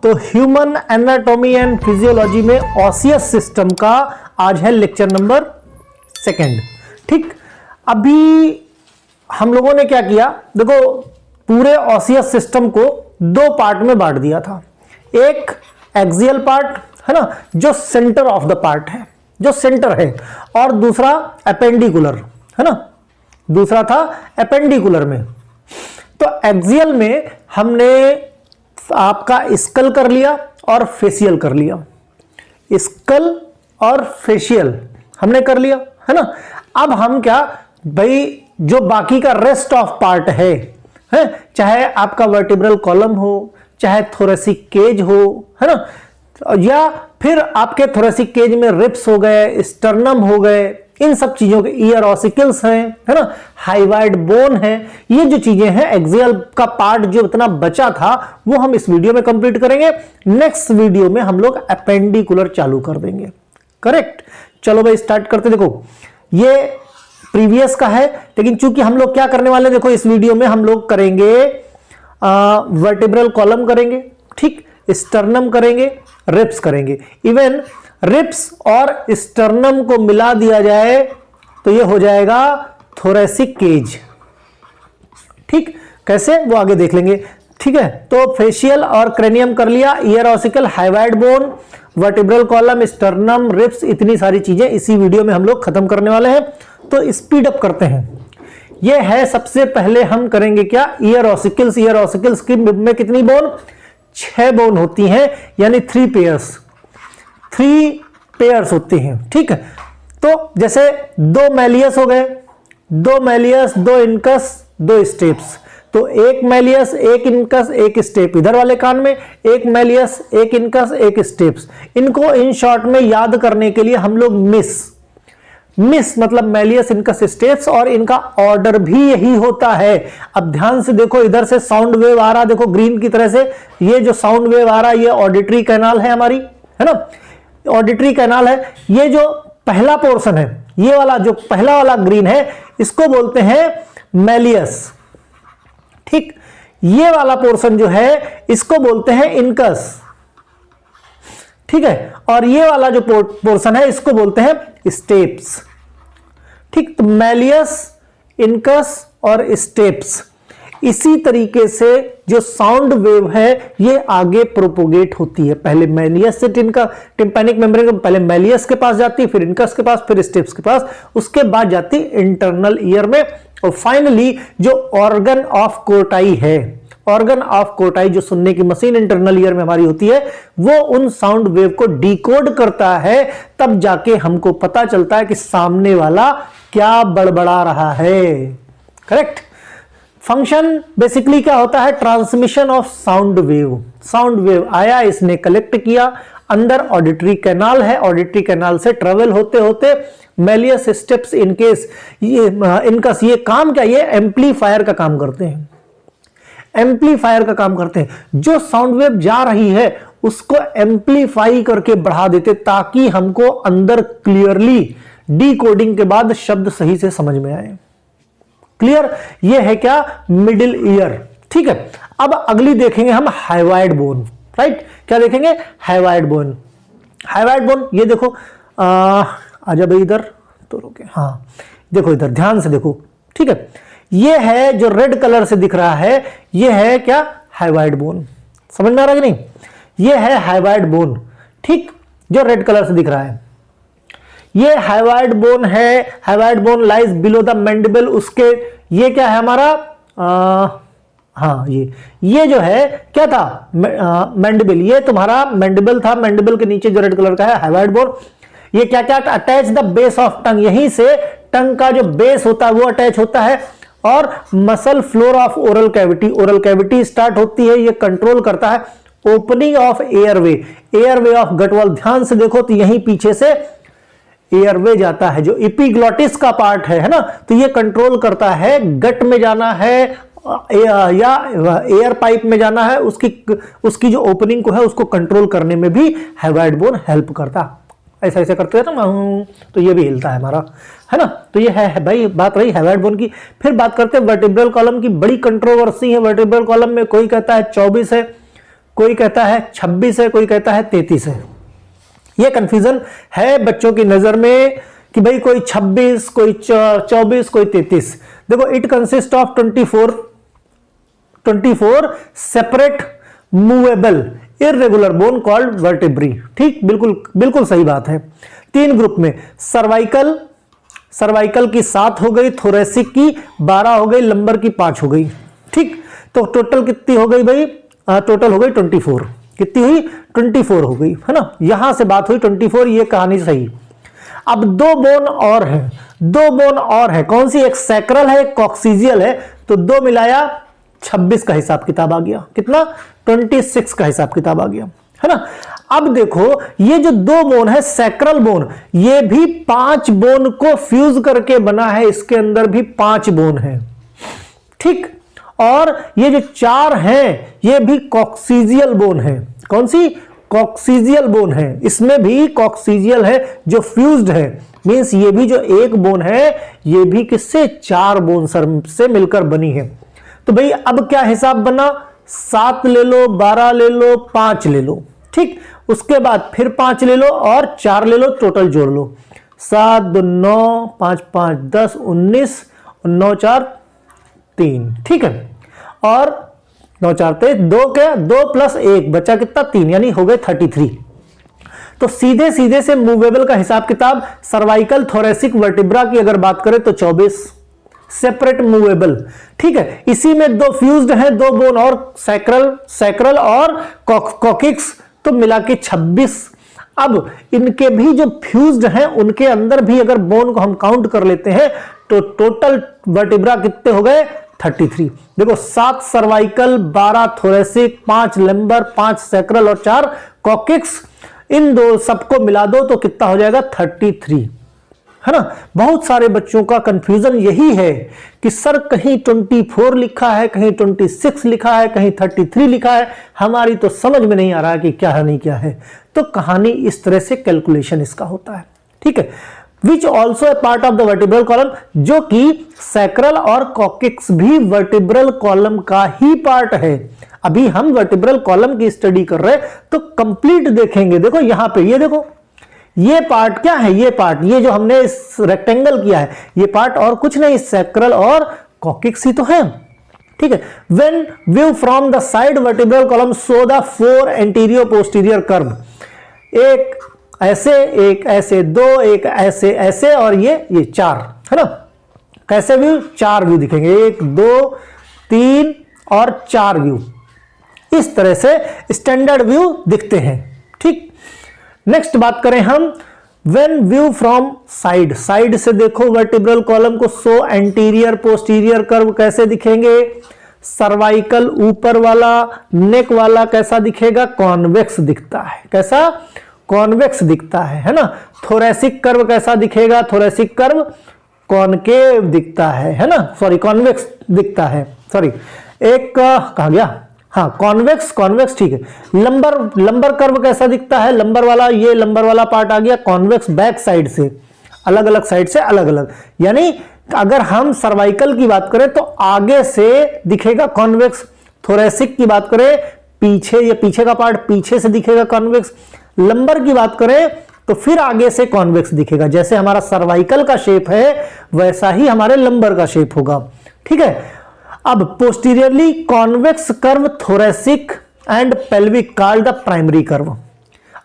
तो human anatomy and physiology में osseous system का आज है लेक्चर नंबर 2। ठीक, अभी हम लोगों ने क्या किया, देखो पूरे ऑसियस सिस्टम को 2 पार्ट में बांट दिया था। एक एक्सियल पार्ट है ना, जो सेंटर ऑफ द पार्ट है, जो सेंटर है, और दूसरा एपेंडिकुलर है ना, दूसरा था एपेंडिकुलर में। तो एक्सियल में हमने आपका स्कल कर लिया और फेशियल कर लिया, स्कल और फेशियल हमने कर लिया है ना। अब हम क्या भाई, जो बाकी का रेस्ट ऑफ पार्ट है चाहे आपका वर्टिब्रल कॉलम हो, चाहे थोरेसिक केज हो है ना, या फिर आपके थोरेसिक केज में रिब्स हो गए, स्टर्नम हो गए, इन सब चीजों के ईयर ऑसिकल्स हैं है ना, हाइवाइड बोन है, ये जो चीजें हैं एक्सियल का पार्ट जो इतना बचा था वो हम इस वीडियो में कंप्लीट करेंगे। नेक्स्ट वीडियो में हम लोग एपेंडिकुलर चालू कर देंगे। करेक्ट, चलो भाई स्टार्ट करते। देखो ये प्रीवियस का है, लेकिन चूंकि हम लोग क्या करने वाले, देखो इस वीडियो में हम लोग करेंगे वर्टिब्रल कॉलम करेंगे, ठीक, स्टर्नम करेंगे, रिब्स करेंगे। इवन रिब्स और स्टर्नम को मिला दिया जाए तो ये हो जाएगा थोरेसिक केज। ठीक, कैसे वो आगे देख लेंगे। ठीक है, तो फेशियल और क्रेनियम कर लिया, year ossicle, hyoid bone, vertebral column, sternum, ribs, इतनी सारी चीजें इसी वीडियो में हम लोग खत्म करने वाले हैं। तो स्पीड अप करते हैं। ये है सबसे पहले हम करेंगे क्या, ईयर ऑसिकल्स। ईयर ऑसिकल्स की में कितनी बोन, 6 बोन होती हैं, यानी 3 पेयर्स होती हैं। ठीक है, तो जैसे 2 मैलियस हो गए, 2 मैलियस, 2 इनकस, 2 स्टेप्स। तो 1 मैलियस, 1 इनकस, 1 स्टेप इधर वाले कान में, 1 मैलियस, 1 इनकस, 1 स्टेप्स। इनको इन शॉर्ट में याद करने के लिए हम लोग मिस मतलब मैलियस, इनकस, स्टेप्स, और इनका ऑर्डर भी यही होता है। अब ध्यान से देखो, इधर से साउंड वेव आ रहा, देखो ग्रीन की तरह से, ये जो साउंड वेव आ रहा है ये ऑडिटरी कैनाल है हमारी, है ना, ऑडिटरी कैनाल है। ये जो पहला पोर्शन है, ये वाला जो पहला वाला ग्रीन है, इसको बोलते हैं मैलियस। ठीक, ये वाला पोर्शन जो है इसको बोलते हैं इनकस। ठीक है, और ये वाला जो पोर्शन है इसको बोलते हैं स्टेप्स। ठीक, तो मैलियस, इनकस और स्टेप्स, इसी तरीके से जो साउंड वेव है ये आगे प्रोपोगेट होती है। पहले मैलियस से टिम्पैनिक मेम्ब्रेन, पहले मैलियस के पास जाती है, फिर इनकस के पास, फिर स्टेप्स के पास, उसके बाद जाती इंटरनल ईयर में, और फाइनली जो ऑर्गन ऑफ कोर्टाई है, ऑर्गन ऑफ कोर्टाई जो सुनने की मशीन इंटरनल ईयर में हमारी होती है, वो उन साउंड वेव को डिकोड करता है। तब जाके हमको पता चलता है कि सामने वाला क्या बड़बड़ा रहा है। करेक्ट, फंक्शन बेसिकली क्या होता है, transmission of sound wave. Sound wave आया, इसने कलेक्ट किया, अंदर ऑडिटरी कैनाल है, ऑडिटरी कैनाल से ट्रेवल होते होते मैलियस, स्टेप्स, इनकेस, ये इनकस, ये काम क्या, ये एम्पलीफायर का काम करते हैं। एम्पलीफायर का काम करते हैं, जो साउंड वेव जा रही है उसको एम्पलीफाई करके बढ़ा देते, ताकि हमको अंदर क्लियरली डिकोडिंग के बाद शब्द सही से समझ में आए। क्लियर, ये है क्या, मिडिल ईयर। ठीक है, अब अगली देखेंगे हम हाइवाइड बोन। राइट, क्या देखेंगे, हाइवाइड बोन। हाइवाइड बोन, ये देखो, आजा भाई इधर तो रोके, हाँ देखो इधर ध्यान से देखो। ठीक है, ये है जो रेड कलर से दिख रहा है, ये है क्या, हाइवाइड बोन। समझ में आ रहा है कि नहीं, ये है हाइवाइड बोन। ठीक, जो रेड कलर से दिख रहा है ये हाइवाइड बोन है। Hyoid bone lies below the mandible. उसके ये क्या है हमारा, हाँ ये जो है क्या था, मैंडिबल, ये तुम्हारा मैंडिबल था। मैंडिबल के नीचे जो रेड कलर का है हाइवाइड बोन, ये क्या क्या attach the base of tongue, यहीं से टंग का जो बेस होता है वो अटैच होता है, और muscle floor of oral cavity, oral cavity start होती है, ये कंट्रोल करता है opening of airway, airway of gut wall. ध्यान से देखो तो यहीं पीछे से एयरवे जाता है, जो एपिग्लॉटिस का पार्ट है ना, तो ये कंट्रोल करता है गट में जाना है या एयर पाइप में जाना है, उसकी जो ओपनिंग को है उसको कंट्रोल करने में भी हाइवाइड बोन हेल्प करता। ऐसा ऐसा करते हैं ना, तो ये भी हिलता है हमारा, है ना। तो ये है भाई, बात रही हाइवाइड बोन की। फिर बात करते हैं वर्टिब्रल कॉलम की। बड़ी कंट्रोवर्सी है वर्टिब्रल कॉलम में, कोई कहता है 24 है, कोई कहता है 26 है, कोई कहता है 33 है। ये कंफ्यूजन है बच्चों की नजर में कि भाई कोई 26, कोई 24, कोई 33। देखो it consist of 24 separate movable irregular bone called vertebrae. ठीक, बिल्कुल बिल्कुल सही बात है। 3 ग्रुप में, सर्वाइकल की 7 हो गई, थोरेसिक की 12 हो गई, लंबर की 5 हो गई। ठीक, तो टोटल कितनी हो गई भाई? टोटल हो गई 24। कितनी हुई? 24 हो गई, है ना। यहां से बात हुई 24, ये कहानी सही। अब 2 बोन और है, 2 बोन और है। कौन सी? एक सैक्रल है, एक कॉक्सीजियल है। तो 2 मिलाया 26 का हिसाब किताब आ गया। कितना? 26 का हिसाब किताब आ गया, है ना। अब देखो ये जो 2 बोन है, सैक्रल बोन, ये भी 5 बोन को फ्यूज करके बना है। इसके अंदर भी 5 बोन है। ठीक, और ये जो 4 हैं, ये भी कॉक्सीजियल बोन है। कौन सी? कॉक्सीजियल बोन है। इसमें भी कॉक्सीजियल है जो फ्यूज्ड है। मींस ये भी जो एक बोन है, ये भी किससे? 4 बोन से मिलकर बनी है। तो भाई अब क्या हिसाब बना? 7 ले लो, 12 ले लो, 5 ले लो। ठीक, उसके बाद फिर 5 ले लो और 4 ले लो, टोटल जोड़ लो। 7 2 9, 5 5 10, 19, 9 4 3। ठीक है, और 9 4 23, 2 क्या? 2 + 1 बचा कितना? 3, यानी हो गए 33। तो सीधे सीधे से मूवेबल का हिसाब किताब, सर्वाइकल, थोरेसिक, वर्टिब्रा की अगर बात करें तो 24 सेपरेट मूवेबल। ठीक है, इसी में 2 फ्यूज्ड हैं, 2 बोन और सैक्रल और कॉकिक्स, तो मिला के 26। अब इनके भी जो फ्यूज्ड हैं, उनके अंदर भी अगर बोन को हम काउंट कर लेते हैं तो टोटल वर्टिब्रा कितने हो गए? 33। देखो 7 सर्वाइकल, 12 थोरेसिक, 5 लंबर, 5 सैक्रल और 4 कॉकिक्स, इन दो सबको मिला दो तो कितना हो जाएगा? 33, है ना। बहुत सारे बच्चों का कंफ्यूजन यही है कि सर कहीं 24 लिखा है, कहीं 26 लिखा है, कहीं 33 लिखा है। हमारी तो समझ में नहीं आ रहा है कि क्या है नहीं क्या है। तो कहानी इस तरह से कैलकुलेशन इसका होता है। ठीक है, which also a part of the vertebral column, जो कि सैक्रल और कॉकिक्स भी वर्टिब्रल कॉलम का ही पार्ट है। अभी हम वर्टिब्रल कॉलम की स्टडी कर रहे हैं तो कंप्लीट देखेंगे। देखो यहां पे ये देखो, ये पार्ट क्या है? ये पार्ट, ये जो हमने इस रेक्टेंगल किया है, ये पार्ट और कुछ नहीं, सैक्रल और कॉकिक्स ही तो है। ठीक है, when view from the side vertebral column show the 4 anterior posterior curve, एक ऐसे, एक ऐसे, 2 एक ऐसे ऐसे और ये 4, है ना। कैसे व्यू? 4 व्यू दिखेंगे, 1 2 3 और 4 व्यू। इस तरह से स्टैंडर्ड व्यू दिखते हैं। ठीक, नेक्स्ट बात करें हम, when view from side, side से देखो वर्टिब्रल कॉलम को, सो एंटीरियर पोस्टीरियर कर्व कैसे दिखेंगे? सर्वाइकल ऊपर वाला, नेक वाला कैसा दिखेगा? कॉन्वेक्स दिखता है। कैसा? कॉन्वेक्स दिखता है ना। थोरेसिक कर्व कैसा दिखेगा? थोरेसिक कर्व कॉनकेव दिखता है ना, सॉरी कॉन्वेक्स दिखता है, सॉरी एक कहा गया, हाँ कॉन्वेक्स, कॉन्वेक्स ठीक है। लंबर कर्व कैसा दिखता है? लंबर वाला, ये लंबर वाला पार्ट आ गया कॉन्वेक्स, बैक साइड से, अलग अलग साइड से अलग अलग। यानी अगर हम सर्वाइकल की बात करें तो आगे से दिखेगा कॉन्वेक्स, थोरेसिक की बात करें पीछे, ये पीछे का पार्ट पीछे से दिखेगा कॉन्वेक्स, लंबर की बात करें तो फिर आगे से कॉन्वेक्स दिखेगा। जैसे हमारा सर्वाइकल का शेप है वैसा ही हमारे लंबर का शेप होगा। ठीक है, अब posteriorly convex curve thoracic and pelvic called the primary curve.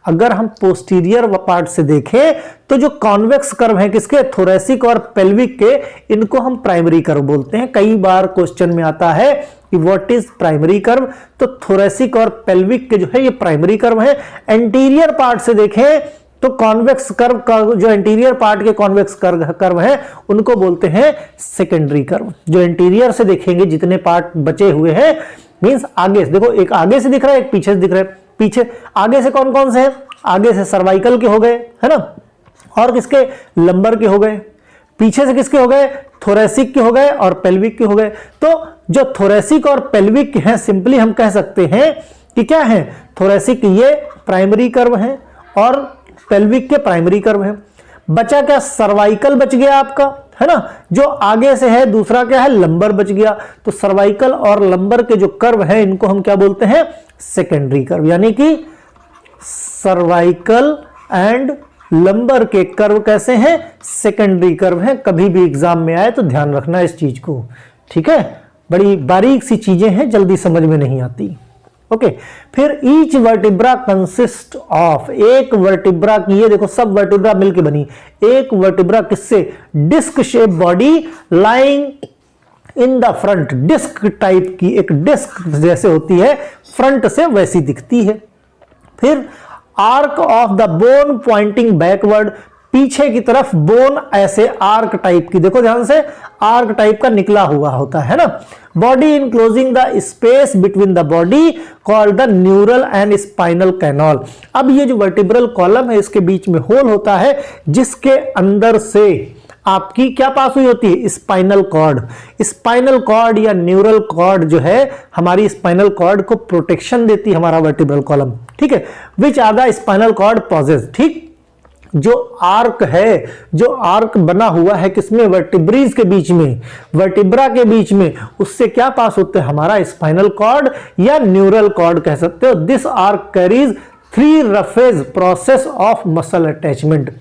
अगर हम पोस्टीरियर पार्ट से देखें तो जो कॉन्वेक्स कर्व है किसके? थोरेसिक और पेल्विक के, इनको हम प्राइमरी कर्व बोलते हैं। कई बार क्वेश्चन में आता है कि व्हाट इज प्राइमरी कर्व, तो थोरेसिक और पेल्विक के जो है ये प्राइमरी कर्व है। एंटीरियर पार्ट से देखें तो कॉन्वेक्स कर्व का जो एंटीरियर पार्ट के कॉन्वेक्स कर्व है उनको बोलते हैं सेकेंडरी कर्व। जो एंटीरियर से देखेंगे जितने पार्ट बचे हुए हैं, मींस आगे से देखो, एक आगे से दिख रहा है, एक पीछे से दिख रहा है। पीछे आगे से कौन कौन से हैं? आगे से सर्वाइकल के हो गए, है ना, और किसके? लंबर के हो गए। पीछे से किसके हो गए? थोरेसिक के हो गए और पेल्विक के हो गए। तो जो थोरेसिक और पेल्विक के हैं, सिंपली हम कह सकते हैं कि क्या है? थोरेसिक ये प्राइमरी कर्व है और पेल्विक के प्राइमरी कर्व है। बचा क्या, सर्वाइकल बच गया आपका, है ना, जो आगे से है, दूसरा क्या है, लंबर बच गया। तो सर्वाइकल और लंबर के जो कर्व है इनको हम क्या बोलते हैं, सेकेंडरी कर्व, यानी कि सर्वाइकल एंड लंबर के कर्व कैसे हैं, सेकेंडरी कर्व हैं। कभी भी एग्जाम में आए तो ध्यान रखना इस चीज को, ठीक है, बड़ी बारीक सी चीजें हैं, जल्दी समझ में नहीं आती। ओके, फिर ईच वर्टिब्रा कंसिस्ट ऑफ, एक वर्टिब्रा की, ये देखो सब वर्टिब्रा मिलके बनी, एक वर्टिब्रा किससे, disc shape body lying in the front, disc type की, एक डिस्क जैसे होती है, फ्रंट से वैसी दिखती है। फिर arc of the bone pointing backward, पीछे की तरफ बोन ऐसे आर्क टाइप की, देखो ध्यान से, आर्क टाइप का निकला हुआ होता है ना। Body enclosing the space between the body called the neural and spinal canal. अब ये जो वर्टिब्रल कॉलम है इसके बीच में होल होता है, जिसके अंदर से आपकी क्या पास हुई होती है, स्पाइनल कॉर्ड। स्पाइनल कॉर्ड या न्यूरल कॉर्ड जो है हमारी स्पाइनल कॉर्ड को प्रोटेक्शन देती है, हमारा वर्टिब्रल कॉलम, ठीक है। Which are the spinal cord passes, ठीक, जो आर्क है, जो आर्क बना हुआ है किसमें, वर्टिब्रीज के बीच में, वर्टिब्रा के बीच में, उससे क्या पास होते हैं, हमारा स्पाइनल कॉर्ड या न्यूरल कॉर्ड कह सकते हो। This arc carries 3 roughage process of muscle attachment,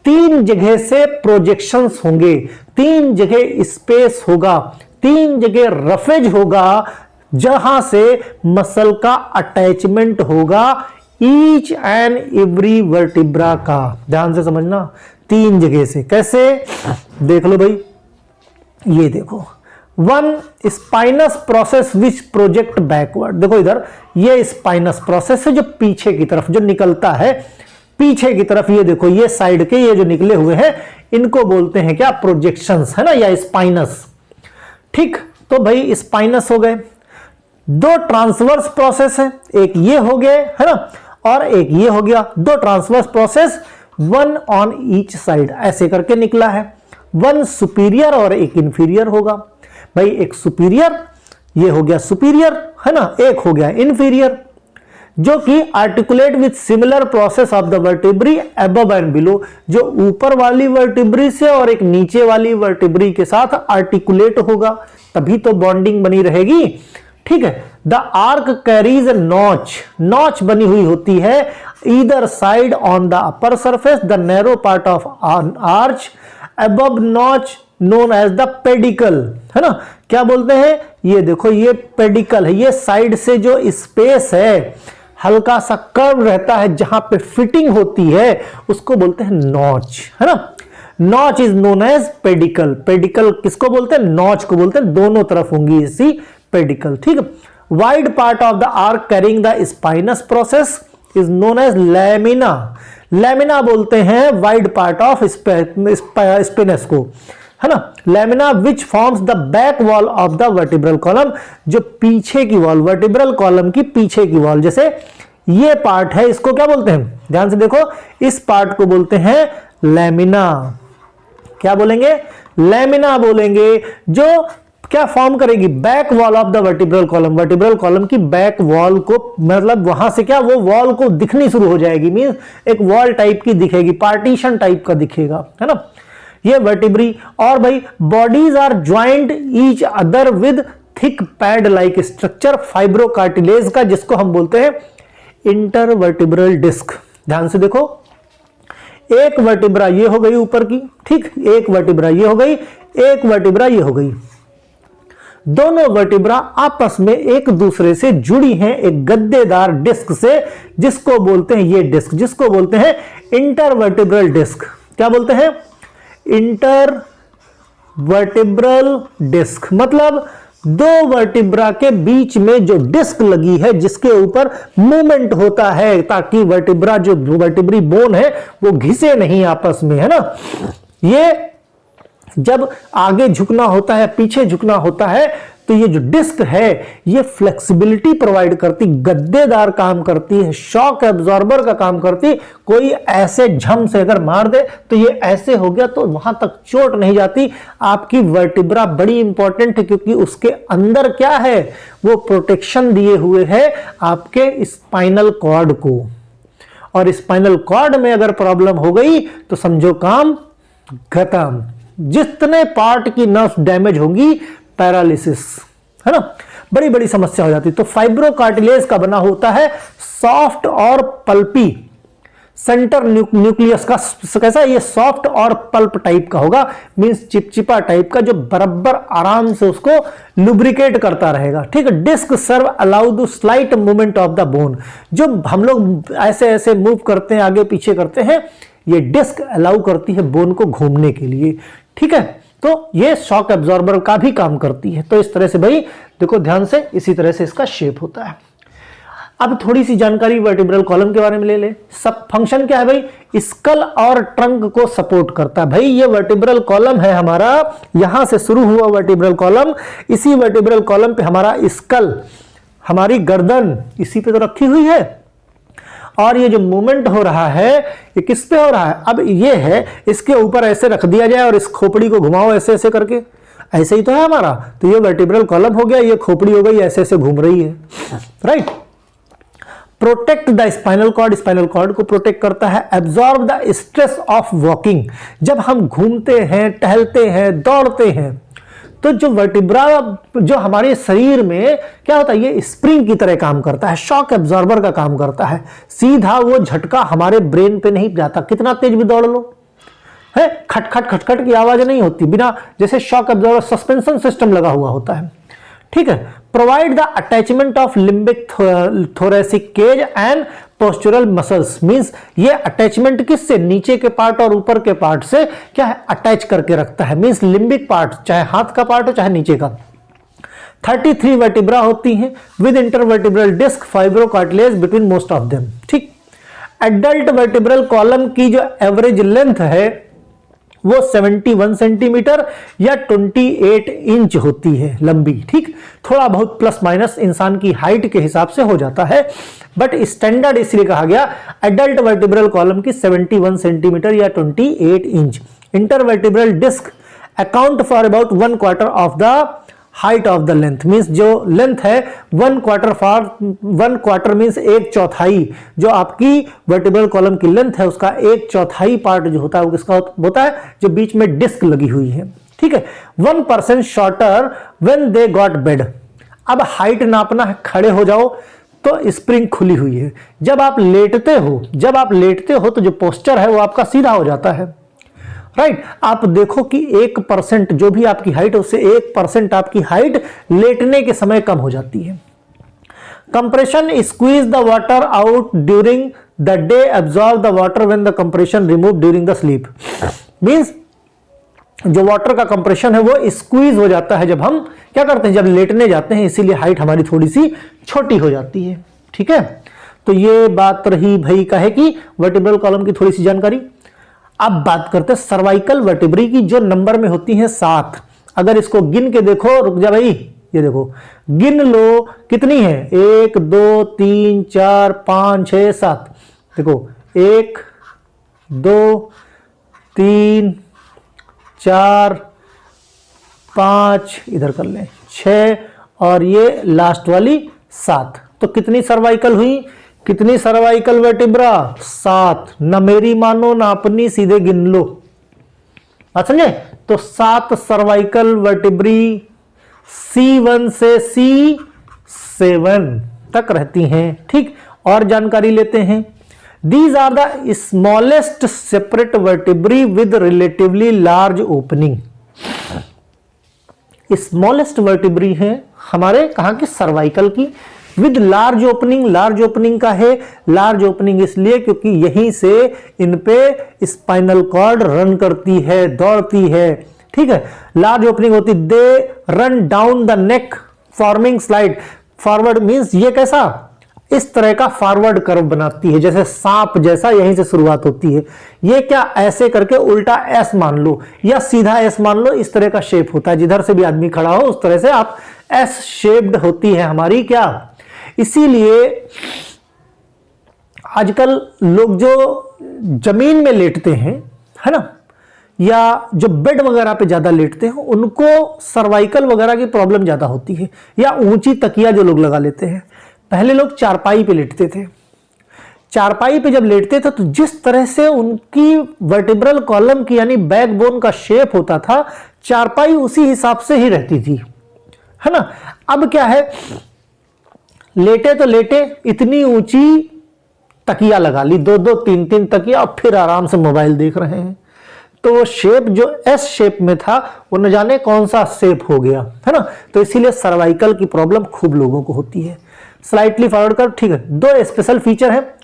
3 जगह से प्रोजेक्शंस होंगे, 3 जगह स्पेस होगा, 3 जगह रफेज होगा, जहां से मसल का अटैचमेंट होगा ईच एंड एवरी वर्टिब्रा का। ध्यान से समझना, 3 जगह से, कैसे, देख लो भाई, ये देखो, 1 spinous process which project backward, देखो इधर ये स्पाइनस प्रोसेस है जो पीछे की तरफ जो निकलता है, पीछे की तरफ, ये देखो ये साइड के ये जो निकले हुए हैं इनको बोलते हैं क्या, प्रोजेक्शंस, है ना, या स्पाइनस, ठीक। तो भाई स्पाइनस हो गए। 2 ट्रांसवर्स प्रोसेस है, एक ये हो गए, है ना, और एक ये हो गया, 2 transverse process, 1 on each side, ऐसे करके निकला है। 1 सुपीरियर और एक इंफीरियर होगा, भाई एक सुपीरियर, ये हो गया सुपीरियर, है ना, एक हो गया इंफीरियर, जो कि articulate with similar process of the vertebrae above and below, जो ऊपर वाली वर्टिब्री से और एक नीचे वाली वर्टिब्री के साथ आर्टिकुलेट होगा, तभी तो बॉन्डिंग बनी रहेगी, ठीक है। The arc carries notch, notch बनी हुई होती है either side on the upper surface, the narrow part of arch above notch known as the pedicle, है ना, क्या बोलते हैं, ये देखो ये पेडिकल है, ये साइड से जो स्पेस है, हल्का सा कर्व रहता है जहां पे फिटिंग होती है, उसको बोलते हैं नॉच, है ना। Notch is known as pedicle, pedicle किसको बोलते हैं, नॉच को बोलते हैं, दोनों तरफ होंगी इसी पेडिकल, ठीक है। Wide part of the arc carrying the spinous process is known as lamina, lamina बोलते हैं वाइड पार्ट ऑफ स्पिनस को, है ना, lamina which forms the back wall of the vertebral column, जो पीछे की वॉल, वर्टिब्रल कॉलम की पीछे की वॉल, जैसे ये पार्ट है इसको क्या बोलते हैं, ध्यान से देखो, इस पार्ट को बोलते हैं लैमिना, क्या बोलेंगे, लैमिना बोलेंगे, जो क्या फॉर्म करेगी, back wall of the vertebral column, vertebral column की बैक वॉल को, मतलब वहां से क्या, वो वॉल को दिखनी शुरू हो जाएगी, मींस एक वॉल टाइप की दिखेगी, पार्टीशन टाइप का दिखेगा, है ना, ये वर्टिब्री। और भाई bodies are joint each other with thick pad like structure fibrocartilage का, जिसको हम बोलते हैं इंटरवर्टिब्रल डिस्क। ध्यान से देखो, एक वर्टिब्रा ये हो गई ऊपर की, ठीक, एक वर्टिब्रा ये हो गई, एक वर्टिब्रा ये हो गई, दोनों वर्टिब्रा आपस में एक दूसरे से जुड़ी हैं एक गद्देदार डिस्क से, जिसको बोलते हैं ये डिस्क, जिसको बोलते हैं इंटरवर्टिब्रल डिस्क। क्या बोलते हैं, इंटरवर्टिब्रल डिस्क, मतलब 2 वर्टिब्रा के बीच में जो डिस्क लगी है जिसके ऊपर मूवमेंट होता है, ताकि वर्टिब्रा जो वर्टिब्री बोन है वो घिसे नहीं आपस में, है ना। ये जब आगे झुकना होता है, पीछे झुकना होता है, तो ये जो डिस्क है ये फ्लेक्सिबिलिटी प्रोवाइड करती, गद्देदार काम करती है, शॉक एब्जॉर्बर का काम करती। कोई ऐसे झम से अगर मार दे तो ये ऐसे हो गया तो वहां तक चोट नहीं जाती। आपकी वर्टिब्रा बड़ी इंपॉर्टेंट है, क्योंकि उसके अंदर क्या है, वो प्रोटेक्शन दिए हुए है आपके स्पाइनल कॉर्ड को। और स्पाइनल कॉर्ड में अगर प्रॉब्लम हो गई तो समझो काम खत्म। जितने पार्ट की नर्व डैमेज होंगी, पैरालिसिस, है ना, बड़ी बड़ी समस्या हो जाती है। तो फाइब्रोकार्टिलेज का बना होता है सॉफ्ट और पल्पी सेंटर न्यूक्लियस का। कैसा, ये सॉफ्ट और पल्प टाइप का होगा, मींस चिपचिपा टाइप का, जो बराबर आराम से उसको लुब्रिकेट करता रहेगा। ठीक है। Disc serve allow the slight movement of the bone. जो हम लोग ऐसे ऐसे मूव करते हैं, आगे पीछे करते हैं, ये डिस्क अलाउ करती है बोन को घूमने के लिए। ठीक है। तो ये शॉक एब्जॉर्बर का भी काम करती है। तो इस तरह से भाई देखो ध्यान से, इसी तरह से इसका शेप होता है। अब थोड़ी सी जानकारी वर्टिब्रल कॉलम के बारे में ले ले। सब फंक्शन क्या है भाई, स्कल और ट्रंक को सपोर्ट करता है। भाई ये वर्टिब्रल कॉलम है हमारा, यहां से शुरू हुआ वर्टिब्रल कॉलम, इसी वर्टिब्रल कॉलम पे हमारा स्कल, हमारी गर्दन इसी पे तो रखी हुई है, और ये जो मूवमेंट हो रहा है ये किस पे हो रहा है, अब ये है इसके ऊपर ऐसे रख दिया जाए और इस खोपड़ी को घुमाओ ऐसे ऐसे करके, ऐसे ही तो है हमारा। तो ये वर्टिब्रल कॉलम हो गया, ये खोपड़ी हो गई, ऐसे ऐसे घूम रही है, right. Protect the spinal cord को प्रोटेक्ट करता है। Absorb the stress of walking, जब हम घूमते हैं, टहलते हैं, दौड़ते हैं, तो जो वर्टिब्रा जो हमारे शरीर में क्या होता है, ये स्प्रिंग की तरह काम करता है, शॉक एब्जॉर्बर का काम करता है। सीधा वो झटका हमारे ब्रेन पे नहीं जाता, कितना तेज भी दौड़ लो है, खटखट खटखट की आवाज नहीं होती बिना, जैसे शॉक एब्जॉर्बर सस्पेंशन सिस्टम लगा हुआ होता है। ठीक है। Provide the attachment of limbic thoracic cage and postural muscles, means ये अटैचमेंट किससे, नीचे के पार्ट और ऊपर के पार्ट से क्या है, अटैच करके रखता है। मींस लिम्बिक पार्ट, चाहे हाथ का पार्ट हो चाहे नीचे का। 33 वर्टिब्रा होती हैं with intervertebral disc, fibrocartilage between most of them. ठीक। एडल्ट वर्टिब्रल कॉलम की जो एवरेज लेंथ है वो 71 सेंटीमीटर या 28 इंच होती है लंबी। ठीक। थोड़ा बहुत प्लस माइनस इंसान की हाइट के हिसाब से हो जाता है, बट स्टैंडर्ड इसलिए कहा गया एडल्ट वर्टिब्रल कॉलम की 71 सेंटीमीटर या 28 inch. Intervertebral disc account for about 1/4 of the height of the length, means जो लेंथ है 1/4 मींस 1/4, जो आपकी वर्टिब्रल कॉलम की लेंथ है उसका 1/4 पार्ट जो होता है वो किसका होता है, जो बीच में डिस्क लगी हुई है। ठीक है। 1% shorter when they got bed. अब हाइट नापना है, खड़े हो जाओ तो स्प्रिंग खुली हुई है, जब आप लेटते हो तो जो पोस्चर है वो आपका सीधा हो जाता है, राइट। आप देखो कि 1% जो भी आपकी हाइट है उससे 1% आपकी हाइट लेटने के समय कम हो जाती है। Compression squeeze the water out during the day, absorb the water when the compression remove during the sleep. Means जो वाटर का कंप्रेशन है वो स्क्वीज हो जाता है जब हम क्या करते हैं, जब लेटने जाते हैं, इसीलिए हाइट हमारी थोड़ी सी छोटी हो जाती है। ठीक है। तो ये बात रही भाई कहे कि वर्टिब्रल कॉलम की थोड़ी सी जानकारी। अब बात करते हैं सर्वाइकल वर्टिब्री की, जो नंबर में होती हैं 7। अगर इसको गिन के देखो, रुक जा भाई, ये देखो गिन लो कितनी है, 1 2 3 4 5 6 7। देखो 1 2 3 4 5, इधर कर लें 6, और ये लास्ट वाली 7। तो कितनी सर्वाइकल हुई, कितनी सर्वाइकल वर्टिब्रा, 7। ना मेरी मानो ना अपनी, सीधे गिन लो, बात समझे। तो 7 सर्वाइकल वर्टिब्री C1 से C7 तक रहती हैं। ठीक। और जानकारी लेते हैं। These are the smallest separate vertebrae with relatively large opening. Smallest vertebrae है हमारे कहां की, सर्वाइकल की, with large opening. Large opening का है, लार्ज ओपनिंग इसलिए क्योंकि यहीं से इन पे स्पाइनल कॉर्ड रन करती है, दौड़ती है। ठीक है। लार्ज ओपनिंग होती, they run down the neck forming slide. Forward means ये कैसा, इस तरह का फॉरवर्ड कर्व बनाती है, जैसे सांप जैसा, यहीं से शुरुआत होती है। ये क्या, ऐसे करके उल्टा एस मान लो या सीधा एस मान लो, इस तरह का शेप होता है। जिधर से भी आदमी खड़ा हो उस तरह से आप एस शेप्ड होती है हमारी क्या। इसीलिए आजकल लोग जो जमीन में लेटते हैं, है ना, या जो बेड वगैरह पे ज्यादा लेटते हैं, उनको सर्वाइकल वगैरह की प्रॉब्लम ज्यादा होती है, या ऊंची तकिया जो लोग लगा लेते हैं। पहले लोग चारपाई पे लेटते थे, चारपाई पे जब लेटते थे तो जिस तरह से उनकी वर्टिब्रल कॉलम की यानी बैकबोन का शेप होता था, चारपाई उसी हिसाब से ही रहती थी, है ना। अब क्या है, लेटे तो लेटे, इतनी ऊंची तकिया लगा ली, 2-2 3-3 तकिया, और फिर आराम से मोबाइल देख रहे हैं। तो वो शेप जो एस शेप में था वो न जाने कौन सा शेप हो गया, है ना। तो इसीलिए सर्वाइकल की प्रॉब्लम खूब लोगों को होती है। स्लाइटली फॉरवर्ड कर, ठीक है। 2 स्पेशल फीचर है।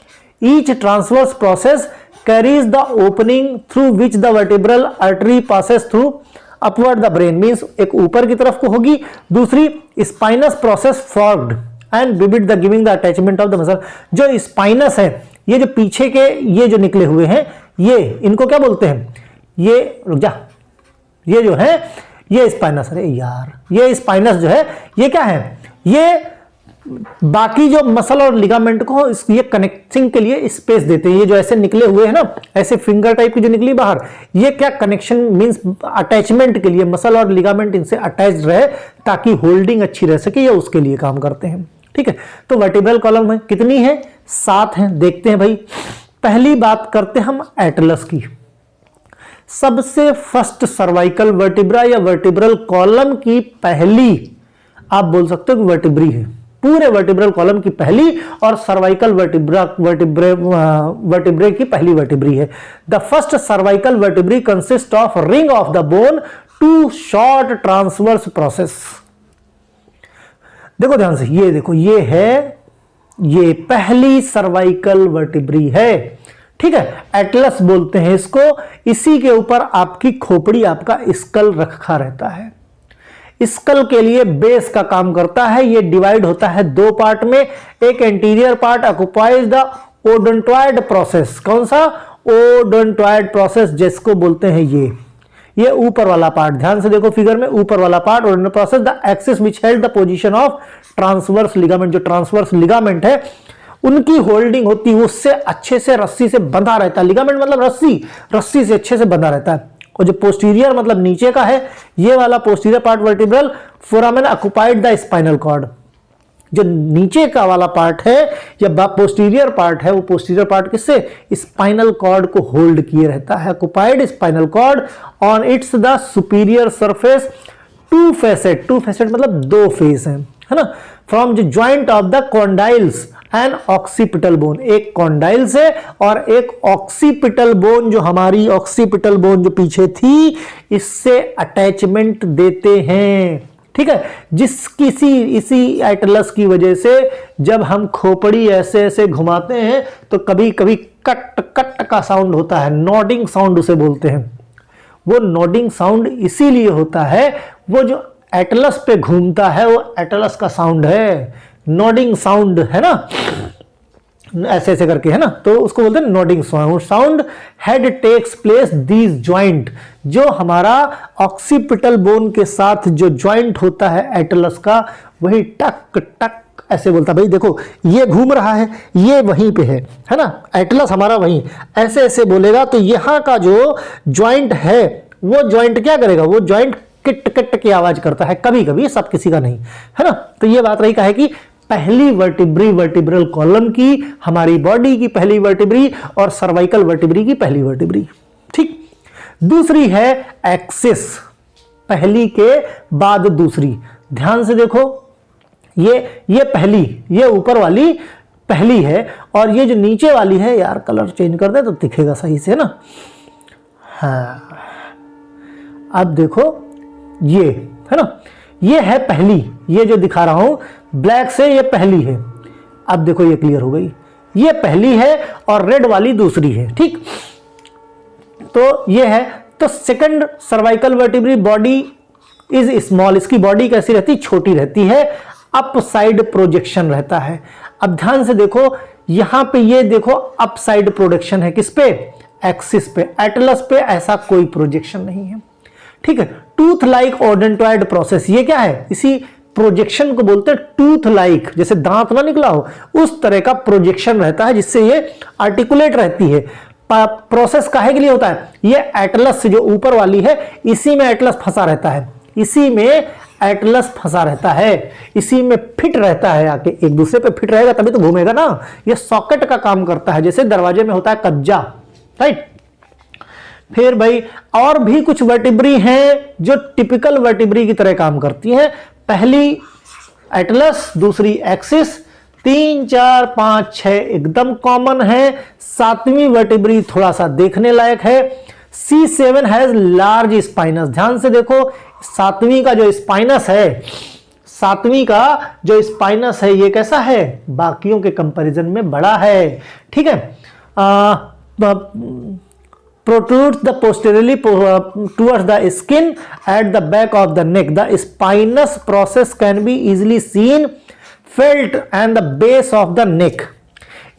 Each transverse process carries the opening through which the vertebral artery passes through upward the brain, means एक ऊपर की तरफ को होगी, दूसरी spinous process formed and vivid the giving the attachment of the muscle. जो spinous है, ये जो पीछे के ये जो निकले हुए हैं, ये इनको क्या बोलते हैं, ये रुक जा, ये जो है ये स्पाइनस, अरे यार ये स्पाइनस जो है ये क्या है, ये बाकी जो मसल और लिगामेंट को ये कनेक्टिंग के लिए स्पेस देते हैं। ये जो ऐसे निकले हुए हैं ना, ऐसे फिंगर टाइप की जो निकली बाहर, ये क्या कनेक्शन मींस अटैचमेंट के लिए, मसल और लिगामेंट इनसे अटैच रहे ताकि होल्डिंग अच्छी रह सके, ये उसके लिए काम करते हैं, ठीक है। तो वर्टिब्रल कॉलम है कितनी है, 7 है। देखते हैं भाई, पहली बात करते हैं हम एटलस की। सबसे फर्स्ट सर्वाइकल वर्टिब्रा या वर्टिब्रल कॉलम की पहली, आप बोल सकते हो कि वर्टिब्री है, पूरे वर्टिब्रल कॉलम की पहली, और सर्वाइकल वर्टिब्रे की पहली वर्टिब्री है। The first cervical vertebrae consist of ring of the bone two short transverse process. देखो ध्यान से, ये देखो, ये है, ये पहली सर्वाइकल वर्टिब्री है, ठीक है। एटलस बोलते हैं इसको। इसी के ऊपर आपकी खोपड़ी, आपका स्कल रखा रहता है। स्कल के लिए बेस का काम करता है। ये डिवाइड होता है 2 पार्ट में। एक anterior part occupies the odontoid process. कौन सा, ओडोंटॉइड प्रोसेस, जिसको बोलते हैं ये ऊपर वाला पार्ट। ध्यान से देखो फिगर में, ऊपर वाला part odontoid process, the axis which held the position of transverse ligament. जो ट्रांसवर्स लिगामेंट है उनकी होल्डिंग होती है, उससे अच्छे से रस्सी से बंधा रहता है। लिगामेंट मतलब रस्सी से अच्छे से बंधा रहता है। और जो पोस्टीरियर मतलब नीचे का है, ये वाला posterior part vertebral foramen occupied the spinal cord. जो नीचे का वाला पार्ट है या पोस्टीरियर पार्ट है, वो पोस्टीरियर पार्ट किससे, स्पाइनल कॉर्ड को होल्ड किए रहता है। Occupied spinal cord on its the superior surface two facet मतलब 2 फेस है ना, from the joint of the condyles and occipital bone. एक कॉन्डाइल्स है और एक ऑक्सीपिटल बोन, जो हमारी ऑक्सीपिटल बोन जो पीछे थी, इससे अटैचमेंट देते हैं, ठीक है। इसी एटलस की वजह से जब हम खोपड़ी ऐसे ऐसे घुमाते हैं तो कभी कभी कट कट का साउंड होता है, नॉडिंग साउंड उसे बोलते हैं। वो नॉडिंग साउंड इसीलिए होता है, वो जो एटलस पे घूमता है वो एटलस का साउंड है, नॉडिंग साउंड है ना, ऐसे ऐसे करके, है ना, तो उसको बोलते हैं nodding sound. Head takes place these joint, जो हमारा ऑक्सीपिटल बोन के साथ जो ज्वाइंट होता है एटलस का, वही टक टक ऐसे बोलता है। भाई देखो, ये घूम रहा है, ये वहीं पे है ना, एटलस हमारा वहीं ऐसे ऐसे बोलेगा, तो यहां का जो ज्वाइंट है वो ज्वाइंट क्या करेगा, वो ज्वाइंट किट किट की आवाज करता है, कभी कभी, सब किसी का नहीं, है ना। तो ये बात रही कहे कि पहली वर्टिब्री वर्टिब्रल कॉलम की, हमारी बॉडी की पहली वर्टिब्री, और सर्वाइकल वर्टिब्री की पहली वर्टिब्री, ठीक। दूसरी है एक्सिस, पहली के बाद दूसरी। ध्यान से देखो, ये पहली, ये ऊपर वाली पहली है, और ये जो नीचे वाली है, यार कलर चेंज कर दे तो दिखेगा सही से ना। हाँ, अब देखो, ये है ना, ये है पहली, ये जो दिखा रहा हूं ब्लैक से, ये पहली है। अब देखो ये क्लियर हो गई, ये पहली है और रेड वाली दूसरी है, ठीक। तो ये है, तो second cervical vertebrae body is small, इसकी बॉडी कैसी रहती, छोटी रहती है, अप साइड प्रोजेक्शन रहता है। अब ध्यान से देखो, यहां पे ये देखो अप साइड प्रोजेक्शन है, किस पे, एक्सिस पे। एटलस पे ऐसा कोई प्रोजेक्शन नहीं है, ठीक है। टूथ लाइक ओडोंटॉइड प्रोसेस, ये क्या है, इसी प्रोजेक्शन को बोलते हैं टूथ लाइक, जैसे दांत ना निकला हो उस तरह का प्रोजेक्शन रहता है, जिससे ये आर्टिकुलेट रहती है। प्रोसेस काहे के लिए होता है, ये एटलस से जो ऊपर वाली है, इसी में एटलस फंसा रहता है, इसी में एटलस फंसा रहता है, इसी में फिट रहता है, आके एक दूसरे पे फिट रहेगा तभी तो घूमेगा ना। ये सॉकेट का काम करता है, जैसे दरवाजे में होता है कब्जा, राइट। फिर भाई और भी कुछ वर्टिब्री हैं जो टिपिकल वर्टिब्री की तरह काम करती हैं। पहली एटलस, दूसरी एक्सिस, 3, 4, 5, 6 एकदम कॉमन है। सातवीं वर्टिब्री थोड़ा सा देखने लायक है। C7 has large spinous. ध्यान से देखो, सातवीं का जो स्पाइनस है, सातवीं का जो स्पाइनस है ये कैसा है, बाकियों के कंपैरिजन में बड़ा है, ठीक है। protrudes the posteriorly towards the skin at the back of the neck. The spinous process can be easily seen, felt and the base of the neck.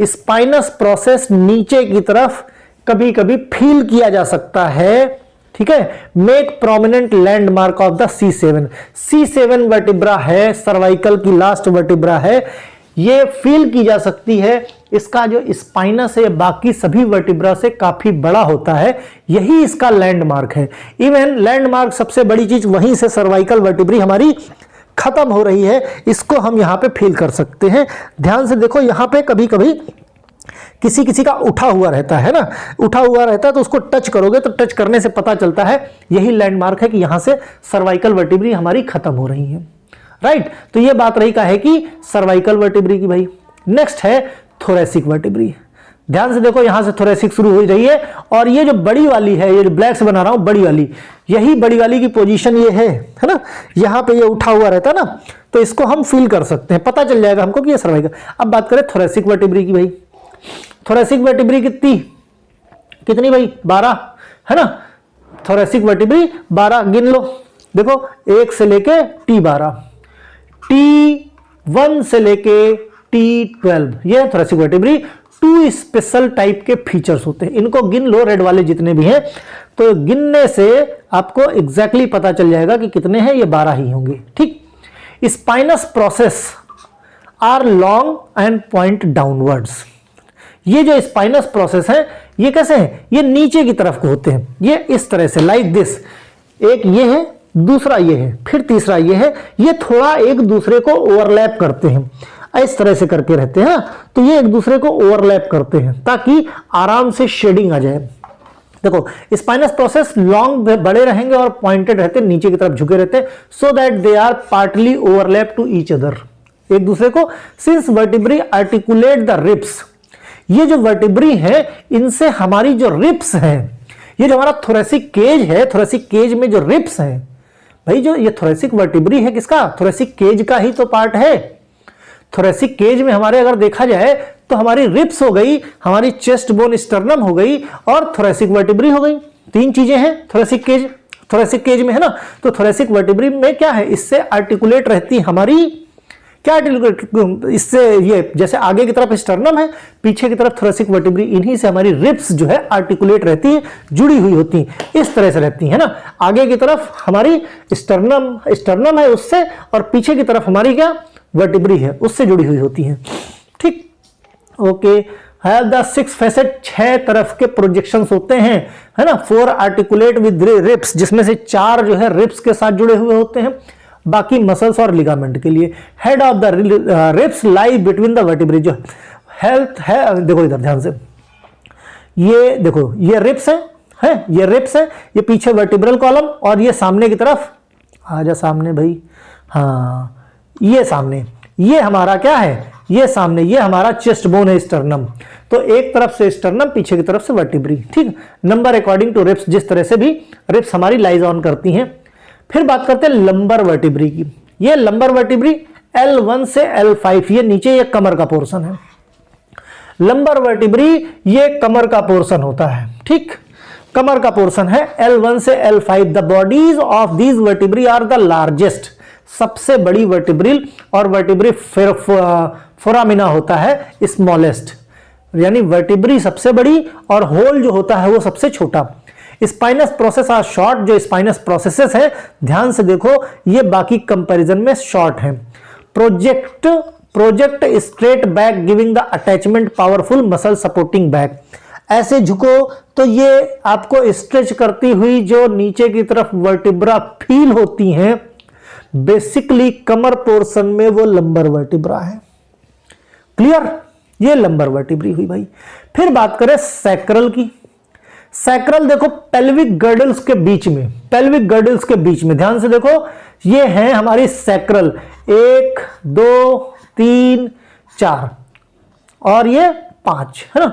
Spinous process नीचे की तरफ कभी कभी फील किया जा सकता है, ठीक है। Make prominent landmark of the C7। C7 vertebra है, सर्वाइकल की लास्ट वर्टिब्रा है, ये फील की जा सकती है। इसका जो स्पाइनस है बाकी सभी वर्टिब्रा से काफी बड़ा होता है, यही इसका लैंडमार्क है। इवन लैंडमार्क सबसे बड़ी चीज वहीं से सर्वाइकल वर्टिब्री हमारी खत्म हो रही है, इसको हम यहां पे फील कर सकते हैं। ध्यान से देखो, यहां पे कभी कभी किसी किसी का उठा हुआ रहता है ना, उठा हुआ रहता है तो उसको टच करोगे तो टच करने से पता चलता है, यही लैंडमार्क है कि यहां से सर्वाइकल वर्टिब्री हमारी खत्म हो रही है, राइट। तो ये बात रही का है कि सर्वाइकल वर्टिब्री की। भाई नेक्स्ट है थोरेसिक वर्टिब्री। ध्यान से देखो, यहां से थोरेसिक शुरू हो रही है और ये जो बड़ी वाली है, ये जो ब्लैक से बना रहा हूं बड़ी वाली, यही बड़ी वाली की पोजीशन ये है ना, यहां पे ये उठा हुआ रहता है ना, तो इसको हम फील कर सकते हैं, पता चल जाएगा हमको कि ये सर्वाइकल। अब बात करें थोरेसिक वर्टिब्री की। भाई थोरेसिक वर्टिब्री कितनी भाई 12 है ना, थोरेसिक वर्टिब्री 12 गिन लो। देखो 1 से लेके T12, T1 से लेके T12, ये थोरेसिक वर्टिब्री। 2 स्पेशल टाइप के फीचर्स होते हैं, इनको गिन लो, रेड वाले जितने भी हैं, तो गिनने से आपको एग्जैक्टली पता चल जाएगा कि कितने हैं, ये 12 ही होंगे, ठीक। Spinous process are long and point downwards. ये जो स्पाइनस प्रोसेस है ये कैसे हैं, ये नीचे की तरफ को होते हैं, ये इस तरह से, लाइक दिस। एक ये है, दूसरा ये है, फिर तीसरा ये है, ये थोड़ा एक दूसरे को ओवरलैप करते हैं, इस तरह से करके रहते हैं, तो ये एक दूसरे को ओवरलैप करते हैं ताकि आराम से शेडिंग आ जाए। देखो स्पाइनस प्रोसेस लॉन्ग बड़े रहेंगे और पॉइंटेड रहते हैं, नीचे की तरफ झुके रहते हैं, so that they are partly overlap to each other, एक दूसरे को। Since vertebrae articulate the ribs, ये जो वर्टिब्री है इनसे हमारी जो रिब्स हैं, ये जो हमारा थोरेसिक केज है, थोरेसिक केज में जो रिब्स हैं, भाई जो ये थोरेसिक वर्टिब्री है किसका, थोरेसिक केज का ही तो पार्ट है। थोरेसिक केज में हमारे अगर देखा जाए तो हमारी रिब्स हो गई, हमारी चेस्ट बोन स्टर्नम हो गई और थोरेसिक वर्टिब्री हो गई, 3 चीजें हैं थोरेसिक केज में, है ना। तो थोरेसिक वर्टिब्री में क्या है, इससे आर्टिकुलेट रहती हमारी, क्या आर्टिकुलेट, इससे ये जैसे आगे की तरफ स्टर्नम है, पीछे की तरफ थोरेसिक वर्टिब्री, इन्हीं से हमारी रिब्स जो है आर्टिकुलेट रहती है, जुड़ी हुई होती है, इस तरह से रहती है ना। आगे की तरफ हमारी स्टर्नम है उससे, और पीछे की तरफ हमारी क्या वर्टिब्री है उससे जुड़ी हुई होती है, ठीक। ओके, हैव द 6 फैसेट, 6 तरफ के प्रोजेक्शंस होते हैं, है ना। 4 आर्टिकुलेट विद रिब्स, जिसमें से 4 जो है रिब्स के साथ जुड़े हुए होते हैं, बाकी मसल्स और लिगामेंट के लिए। Head of the ribs lie between the vertebrae, जो हेल्थ है, देखो इधर ध्यान से, ये देखो ये रिब्स है ये रिब्स है, ये पीछे वर्टिब्रल कॉलम, और ये सामने की तरफ, आजा सामने भाई, हाँ ये सामने, ये हमारा क्या है, ये सामने, ये हमारा चेस्ट बोन है, स्टर्नम। तो एक तरफ से स्टर्नम, पीछे की तरफ से वर्टिब्री, ठीक। नंबर अकॉर्डिंग टू रिब्स, जिस तरह से भी रिब्स हमारी लाइज ऑन करती हैं। फिर बात करते हैं लंबर वर्टिब्री की। ये लंबर वर्टिब्री L1 से L5, ये नीचे ये कमर का पोर्शन है। लंबर वर्टिब्री ये कमर का पोर्शन होता है, ठीक, कमर का पोर्शन है L1 से L5। The bodies of these vertebrae are the largest, सबसे बड़ी वर्टिब्रिल, और वर्टिब्री फोरामिना होता है स्मॉलेस्ट, यानी वर्टिब्री सबसे बड़ी और होल जो होता है वो सबसे छोटा। स्पाइनस प्रोसेस आर शॉर्ट, जो स्पाइनस प्रोसेसेस है ध्यान से देखो ये बाकी कंपैरिजन में शॉर्ट है। Project straight back giving the attachment powerful muscle supporting back. ऐसे झुको तो ये आपको स्ट्रेच करती हुई जो नीचे की तरफ वर्टिब्रा फील होती हैं, बेसिकली कमर पोर्शन में वो लंबर वर्टिब्रा है। क्लियर? ये लंबर वर्टिब्री हुई भाई। फिर बात करें सैक्रल की। सैक्रल देखो पेल्विक गर्डल्स के बीच में, पेल्विक गर्डल्स के बीच में ध्यान से देखो, ये है हमारी सैक्रल, 1 2 3 4 और ये 5 है ना,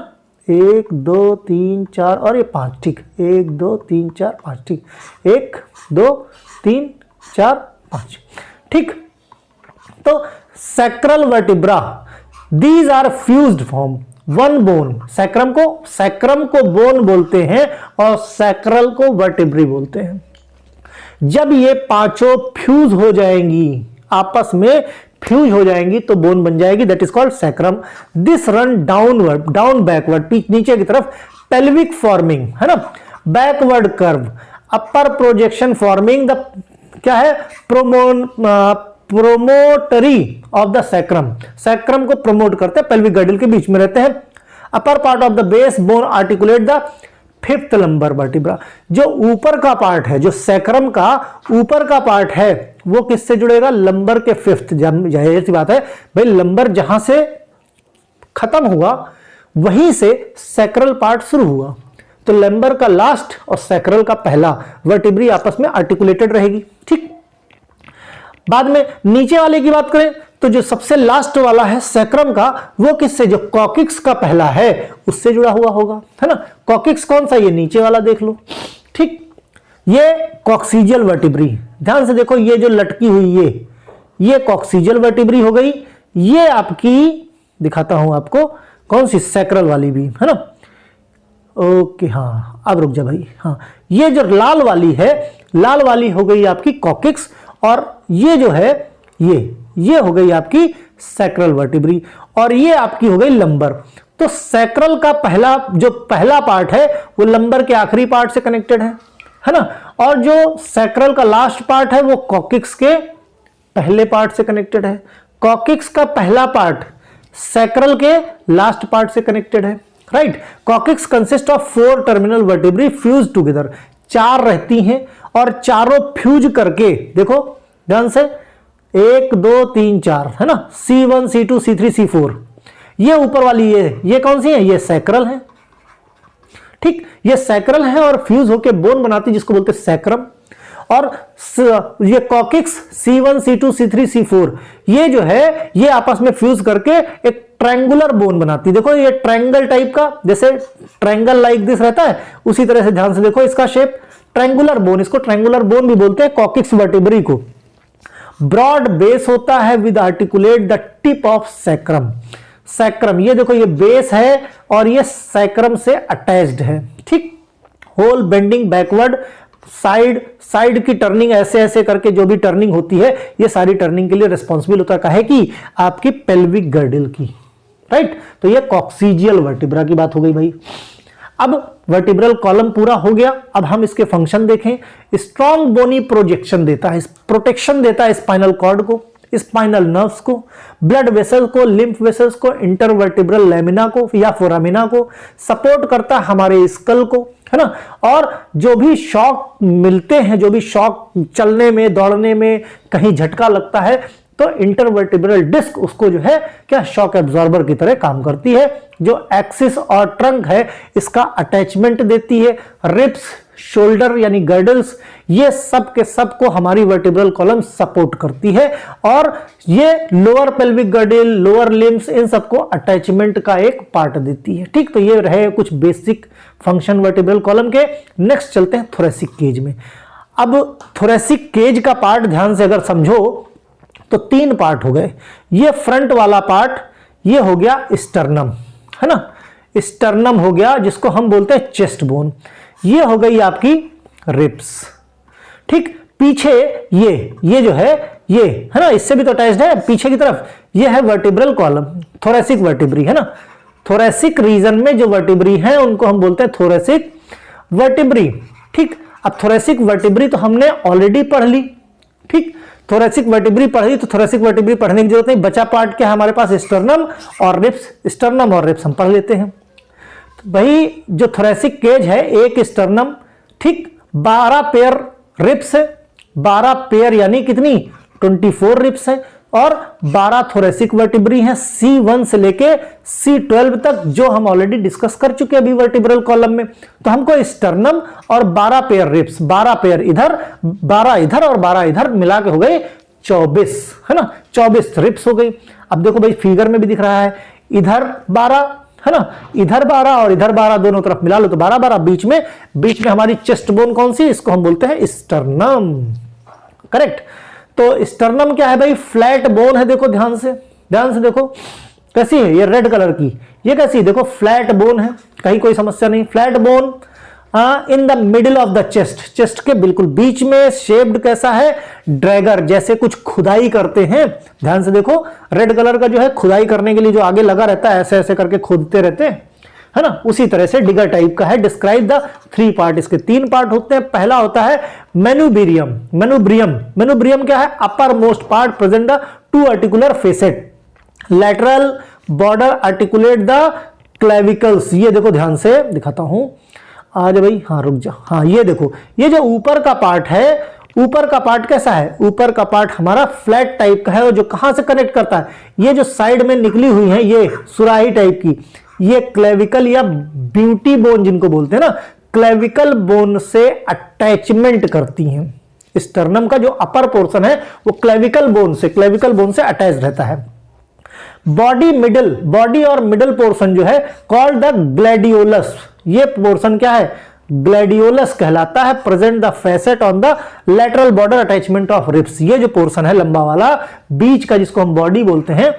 1 2 3 4 और ये 5, ठीक, 1 2 3 4 5, ठीक, 1 2 3 4 5, ठीक। तो sacral vertebra, these are fused form one bone. Sacrum को बोन बोलते हैं और सैक्रल को वर्टिब्री बोलते हैं। जब ये पांचों फ्यूज हो जाएंगी, आपस में फ्यूज हो जाएंगी तो बोन बन जाएगी, that is called sacrum. This run downward, down backward, नीचे की तरफ, पेल्विक फॉर्मिंग है ना, backward curve, upper projection forming the क्या है, प्रोमोटरी ऑफ द सैक्रम। सैक्रम को प्रमोट करते हैं, पेल्विक गर्डल के बीच में रहते हैं। Upper part of the base bone articulate the fifth lumbar vertebra. जो ऊपर का पार्ट है, जो सैक्रम का ऊपर का पार्ट है, वो किससे जुड़ेगा, लंबर के फिफ्थ। जाहिर सी बात है भाई, लंबर जहां से खत्म हुआ वहीं से सैक्रल पार्ट शुरू हुआ, तो लंबर का लास्ट और सैक्रल का पहला वर्टिब्री आपस में आर्टिकुलेटेड रहेगी, ठीक। बाद में नीचे वाले की बात करें तो जो सबसे लास्ट वाला है सैक्रम का, वो किससे, जो कॉकिक्स का पहला है उससे जुड़ा हुआ होगा, है ना। कॉकिक्स कौन सा, ये नीचे वाला देख लो, ठीक। ये कॉक्सीजियल वर्टिब्री, ध्यान से देखो, ये जो लटकी हुई ये कॉक्सीजियल वर्टिब्री हो गई। ये आपकी दिखाता हूं आपको, कौन सी, सैक्रल वाली भी, है ना। ओके, हाँ अब रुक जा भाई, हाँ ये जो लाल वाली है, लाल वाली हो गई आपकी कॉकिक्स, और ये जो है ये हो गई आपकी सैक्रल वर्टिब्री, और ये आपकी हो गई लंबर। तो सैक्रल का पहला पार्ट है वो लंबर के आखिरी पार्ट से कनेक्टेड है ना, और जो सैक्रल का लास्ट पार्ट है वो कॉकिक्स के पहले पार्ट से कनेक्टेड है। कॉकिक्स का पहला पार्ट सैक्रल के लास्ट पार्ट से कनेक्टेड है, right. Coccyx consist of 4 terminal vertebrae fuse together, 4 रहती हैं और चारों फ्यूज करके, देखो ध्यान से, 1 2 3 4 है ना, C1 C2 C3 C4, ये ऊपर वाली ये कौन सी है, ये सैक्रल है, ठीक। ये सैक्रल है और फ्यूज होके बोन बनाती, जिसको बोलते हैं सैक्रम। और ये coccyx C1 C2 C3 C4, ये जो है ये आपस में फ्यूज करके एक ट्रायंगुलर बोन बनाती। देखो ये ट्रायंगल टाइप का, जैसे ट्रायंगल लाइक दिस रहता है, उसी तरह से ध्यान से देखो इसका शेप, ट्रायंगुलर बोन, इसको ट्रायंगुलर बोन भी बोलते हैं कॉकिक्स वर्टिब्री को। ब्रॉड बेस होता है with articulate the tip of sacrum. Sacrum, ये देखो ये बेस है और ये सैक्रम से अटैच्ड है, ठीक। होल बेंडिंग बैकवर्ड, साइड की टर्निंग, ऐसे करके जो भी टर्निंग होती है, ये सारी टर्निंग के लिए रिस्पॉन्सिबल होता है, काहे की, आपकी पेल्विक गर्डल की, राइट। तो ये कॉक्सीजियल वर्टिब्रा की बात हो गई भाई। अब वर्टिब्रल कॉलम पूरा हो गया, अब हम इसके फंक्शन देखें। स्ट्रॉन्ग बोनी प्रोजेक्शन देता है, प्रोटेक्शन देता है स्पाइनल कॉर्ड को, स्पाइनल नर्व्स को, ब्लड वेसल्स को, लिम्फ वेसल्स को, इंटरवर्टिब्रल लेमिना को या फोरामिना को, सपोर्ट करता है हमारे स्कल को, है ना। और जो भी शॉक मिलते हैं, जो भी शॉक चलने में, दौड़ने में कहीं झटका लगता है, तो इंटरवर्टिब्रल डिस्क उसको जो है क्या, शॉक एब्जॉर्बर की तरह काम करती है, जो एक्सिस और ट्रंक है इसका अटैचमेंट देती है। रिब्स, शोल्डर यानी गर्डल्स, ये सब के सब को हमारी वर्टिब्रल कॉलम सपोर्ट करती है, और ये lower pelvic girdle, lower limbs, इन सबको अटैचमेंट का एक पार्ट देती है, ठीक। तो ये रहे कुछ बेसिक फंक्शन वर्टिब्रल कॉलम के। नेक्स्ट चलते हैं थोरेसिक केज में। अब थोरेसिक केज का पार्ट ध्यान से अगर समझो तो 3 पार्ट हो गए। ये फ्रंट वाला पार्ट, ये हो गया स्टर्नम, है ना, स्टर्नम हो गया, जिसको हम बोलते हैं चेस्ट बोन। ये हो गई आपकी रिब्स, ठीक। पीछे ये जो है, ये है ना, इससे भी तो अटैच्ड है पीछे की तरफ, ये है वर्टिब्रल कॉलम, थोरेसिक वर्टिब्री, है ना। थोरेसिक रीजन में जो वर्टिब्री है उनको हम बोलते हैं थोरेसिक वर्टिब्री, ठीक। अब थोरेसिक वर्टिब्री तो हमने ऑलरेडी पढ़ ली, ठीक। थोरेसिक वर्टिब्री पढ़ी तो थोरेसिक वर्टिब्री पढ़ने की जरूरत नहीं, बचा पार्ट क्या है हमारे पास, स्टर्नम और रिब्स। स्टर्नम और रिब्स हम पढ़ लेते हैं। भाई जो थोरेसिक केज है, एक स्टर्नम, ठीक, 12 पेयर रिब्स है, 12 पेयर यानी कितनी 24 रिब्स है, और 12 थोरेसिक वर्टिब्री हैं C1 से लेके C12 तक, जो हम ऑलरेडी डिस्कस कर चुके हैं अभी वर्टिब्रल कॉलम में। तो हमको स्टर्नम और 12 पेयर रिब्स, 12 पेयर इधर, 12 इधर और 12 इधर मिला के हो गए 24, है ना, 24 रिब्स हो गई। अब देखो भाई फिगर में भी दिख रहा है, इधर 12 है ना, इधर 12 और इधर 12, दोनों तरफ मिला लो तो 12 12, बीच में हमारी चेस्ट बोन कौन सी, इसको हम बोलते हैं स्टर्नम, करेक्ट। तो स्टर्नम क्या है भाई, फ्लैट बोन है, देखो ध्यान से देखो कैसी है, ये रेड कलर की, ये कैसी, देखो फ्लैट बोन है, कहीं कोई समस्या नहीं, flat bone in the middle of the chest के बिल्कुल बीच में, शेप्ड कैसा है, ड्रैगर, जैसे कुछ खुदाई करते हैं, ध्यान से देखो, रेड कलर का जो है खुदाई करने के लिए जो आगे लगा रहता है, ऐसे ऐसे करके खोदते रहते हैं, है ना, उसी तरह से डिगर टाइप का है। डिस्क्राइब द 3 पार्ट, इसके 3 पार्ट होते हैं। पहला होता है मेनुब्रियम क्या है, upper most part present the 2 articular facet, lateral border articulate the clavicles, ये देखो ध्यान से दिखाता हूं आज भाई, हाँ रुक जा, हाँ ये देखो, ये जो ऊपर का पार्ट है, ऊपर का पार्ट कैसा है, ऊपर का पार्ट हमारा फ्लैट टाइप का है, और जो कहां से कनेक्ट करता है, ये जो साइड में निकली हुई है, ये सुराही टाइप की, ये क्लेविकल या ब्यूटी बोन जिनको बोलते हैं ना, क्लेविकल बोन से अटैचमेंट करती हैं। स्टर्नम का जो अपर पोर्शन है वो क्लेविकल बोन से अटैच रहता है। बॉडी और मिडल पोर्शन जो है कॉल्ड द ग्लैडियोलस, ये पोर्शन क्या है, ग्लैडियोलस कहलाता है। Present the facet on the lateral border attachment of ribs, ये जो पोर्शन है लंबा वाला बीच का, जिसको हम बॉडी बोलते हैं,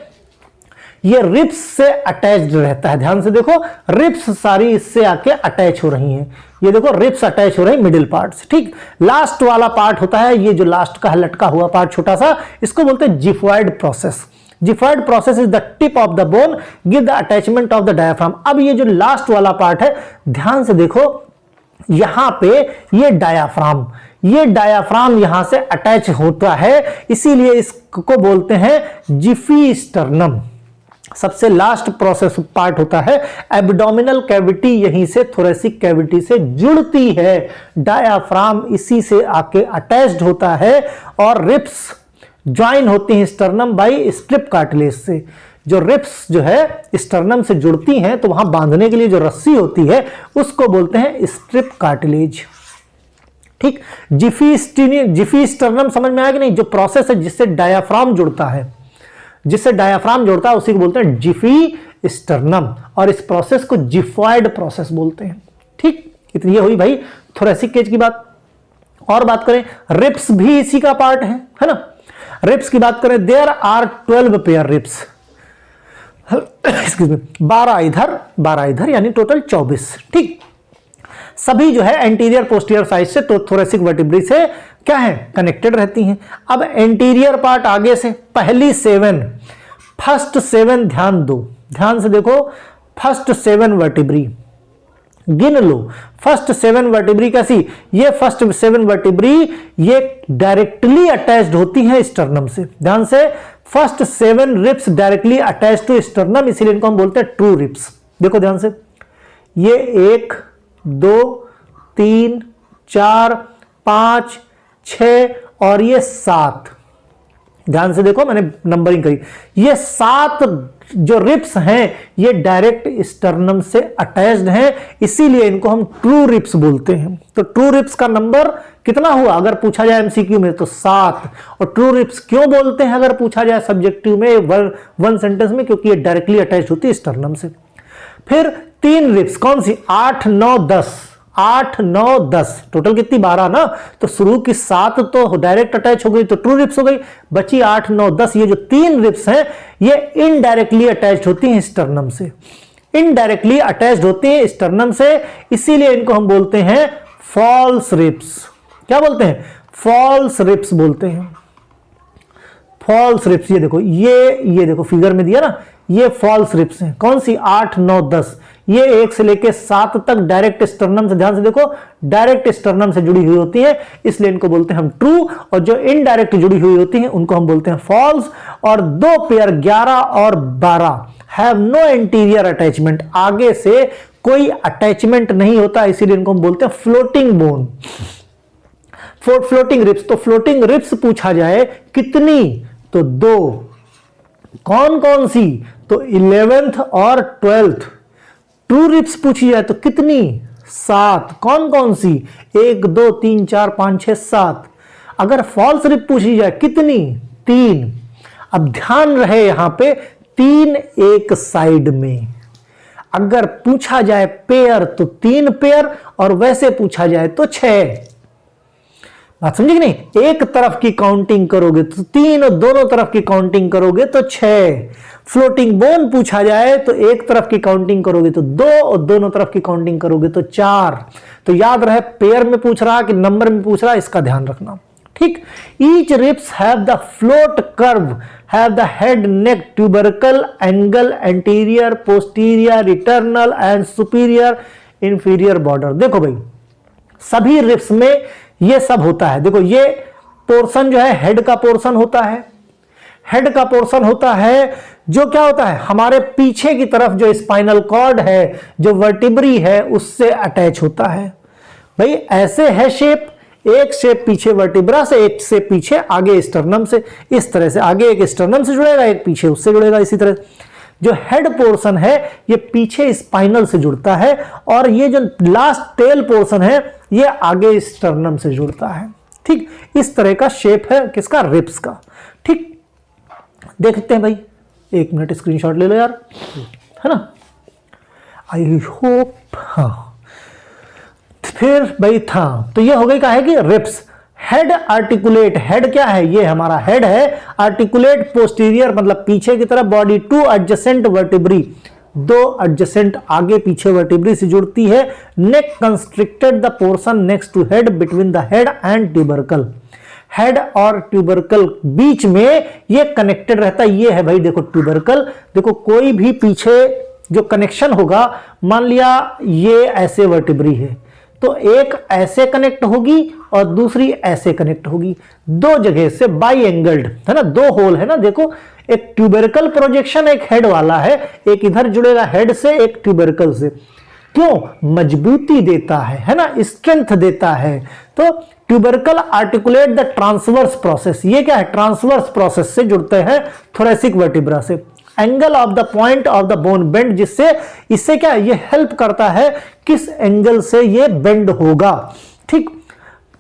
ये रिब्स से अटैच्ड रहता है। ध्यान से देखो, रिब्स सारी इससे आके अटैच हो रही हैं, ये देखो रिब्स अटैच हो रही है मिडिल पार्ट से, ठीक। लास्ट वाला पार्ट होता है, ये जो लास्ट का लटका हुआ पार्ट छोटा सा, इसको बोलते हैं xiphoid process. Xiphoid process is the tip of the bone give the attachment of the diaphragm. अब ये जो लास्ट वाला पार्ट है, ध्यान से देखो, यहां पे ये डायाफ्राम यहां से अटैच होता है, इसीलिए इसको बोलते हैं जिफी स्टर्नम। सबसे लास्ट प्रोसेस पार्ट होता है एब्डोमिनल कैविटी, यहीं से थोरेसिक कैविटी से जुड़ती है, डायाफ्राम इसी से आके अटैच्ड होता है, और रिब्स ज्वाइन होती हैं स्टर्नम बाय स्ट्रिप कार्टिलेज से। जो रिब्स जो है स्टर्नम से जुड़ती हैं, तो वहां बांधने के लिए जो रस्सी होती है उसको बोलते हैं स्ट्रिप कार्टिलेज, ठीक। जिफी स्टर्नम समझ में आया कि नहीं, जो प्रोसेस है जिससे डायाफ्राम जुड़ता है, उसी को बोलते हैं जिफी स्टर्नम, और इस प्रोसेस को जिफॉइड प्रोसेस बोलते हैं, ठीक। इतनी हुई भाई थोरेसिक केज की बात। और बात करें, रिब्स भी इसी का पार्ट है ना। रिब्स की बात करें, देयर आर 12 पेयर रिब्स, 12 इधर यानी टोटल 24, ठीक। सभी जो है एंटीरियर पोस्टीरियर साइड से तो थोरेसिक वर्टिब्री से क्या है, कनेक्टेड रहती हैं। अब एंटीरियर पार्ट आगे से, पहली 7, फर्स्ट 7 ध्यान से देखो, फर्स्ट 7 वर्टिब्री गिन लो। फर्स्ट 7 वर्टिब्री कैसी, ये फर्स्ट 7 वर्टिब्री ये डायरेक्टली अटैच्ड होती हैं स्टर्नम से। ध्यान से, first 7 ribs directly attached to sternum, इसीलिए इनको हम बोलते हैं ट्रू रिब्स। देखो ध्यान से, ये 1 2 3 4 5 6 और ये 7, ध्यान से देखो मैंने नंबरिंग करी, ये 7 जो रिब्स हैं ये डायरेक्ट स्टर्नम से अटैच्ड हैं, इसीलिए इनको हम ट्रू रिब्स बोलते हैं। तो ट्रू रिब्स का नंबर कितना हुआ अगर पूछा जाए एमसीक्यू में, तो 7। और ट्रू रिब्स क्यों बोलते हैं अगर पूछा जाए सब्जेक्टिव में वन सेंटेंस में, क्योंकि ये डायरेक्टली अटैच होती है स्टर्नम से। फिर 3 रिब्स कौन सी, 8 9 10, 8 9 10 टोटल कितनी 12 ना, तो शुरू की 7 तो डायरेक्ट अटैच हो गई तो ट्रू रिब्स हो गई, बची 8 9 10। ये जो 3 रिब्स हैं ये इनडायरेक्टली अटैच्ड होती हैं स्टर्नम से, इनडायरेक्टली अटैच्ड होती हैं स्टर्नम से, इसीलिए इनको हम बोलते हैं फॉल्स रिब्स। क्या बोलते हैं, फॉल्स रिब्स बोलते हैं, फॉल्स रिब्स। ये देखो, ये देखो फिगर में दिया ना, ये फॉल्स रिब्स हैं। कौन सी, 8 9 10, ये 1 से लेके 7 तक डायरेक्ट स्टर्नम से, ध्यान से देखो, डायरेक्ट स्टर्नम से जुड़ी हुई होती है, इसलिए इनको बोलते हैं हम ट्रू, और जो इनडायरेक्ट जुड़ी हुई होती है उनको हम बोलते हैं फॉल्स। और 2 पेयर 11 और 12 हैव नो इंटीरियर अटैचमेंट, आगे से कोई अटैचमेंट नहीं होता, इसीलिए इनको हम बोलते हैं फ्लोटिंग बोन, फ्लोटिंग रिब्स। तो फ्लोटिंग रिब्स पूछा जाए कितनी, तो 2। कौन कौन सी, तो 11th और 12th। ट्रू रिब्स पूछी जाए तो कितनी, 7। कौन कौन सी, 1 2 3 4 5 6 7। अगर फॉल्स रिब पूछी जाए कितनी, 3। अब ध्यान रहे यहां पे 3 एक साइड में। अगर पूछा जाए पेयर तो 3 पेयर, और वैसे पूछा जाए तो 6। बात समझे कि नहीं, एक तरफ की काउंटिंग करोगे तो 3 और दोनों तरफ की काउंटिंग करोगे तो 6। फ्लोटिंग बोन पूछा जाए तो एक तरफ की काउंटिंग करोगे तो 2 और दोनों तरफ की काउंटिंग करोगे तो 4। तो याद रहे पेयर में पूछ रहा कि नंबर में पूछ रहा, इसका ध्यान रखना। ठीक, each ribs have the float curve, have the head, neck, tubercle, angle, anterior, posterior, sternal and superior, inferior border. देखो भाई, सभी रिब्स में ये सब होता है। देखो ये पोर्शन जो है हेड का पोर्शन होता है, हेड का पोर्शन होता है जो क्या होता है, हमारे पीछे की तरफ जो स्पाइनल कॉर्ड है, जो वर्टिब्री है, उससे अटैच होता है। भाई ऐसे है शेप, एक शेप पीछे वर्टिब्रा से, एक से पीछे आगे स्टर्नम से। इस तरह से आगे एक स्टर्नम से जुड़ेगा, एक पीछे उससे जुड़ेगा। इसी तरह जो हेड पोर्शन है ये पीछे स्पाइनल से जुड़ता है, और ये जो लास्ट टेल पोर्शन है ये आगे स्टर्नम से जुड़ता है। ठीक, इस तरह का शेप है किसका, रिब्स का। ठीक, देखते हैं भाई, 1 मिनट स्क्रीनशॉट ले लो यार, है ना। आई होप, हाँ फिर भाई था, तो ये हो गई, क्या है कि रिब्स। हेड आर्टिकुलेट, हेड क्या है, ये हमारा हेड है। आर्टिकुलेट पोस्टीरियर मतलब पीछे की तरफ body to adjacent vertebrae, 2 adjacent आगे पीछे वर्टिब्री से जुड़ती है। Neck constricted the portion next to head between the head and tubercle, head और ट्यूबरकल बीच में ये कनेक्टेड रहता है। ये है भाई देखो ट्यूबरकल। देखो कोई भी पीछे जो कनेक्शन होगा, मान लिया ये ऐसे वर्टिब्री है तो एक ऐसे कनेक्ट होगी और दूसरी ऐसे कनेक्ट होगी, 2 जगह से बाई एंगल्ड, है ना, 2 होल है ना। देखो एक ट्यूबरकल प्रोजेक्शन एक हेड वाला है, एक इधर जुड़ेगा हेड से, एक ट्यूबरकल से। क्यों, मजबूती देता है ना, स्ट्रेंथ देता है। तो tubercle articulate the transverse process, ये क्या है, ट्रांसवर्स प्रोसेस से जुड़ते हैं थोरेसिक वर्टिब्रा से। Angle of the point of the bone bend, जिससे इससे क्या ये हेल्प करता है किस एंगल से ये बेंड होगा। ठीक,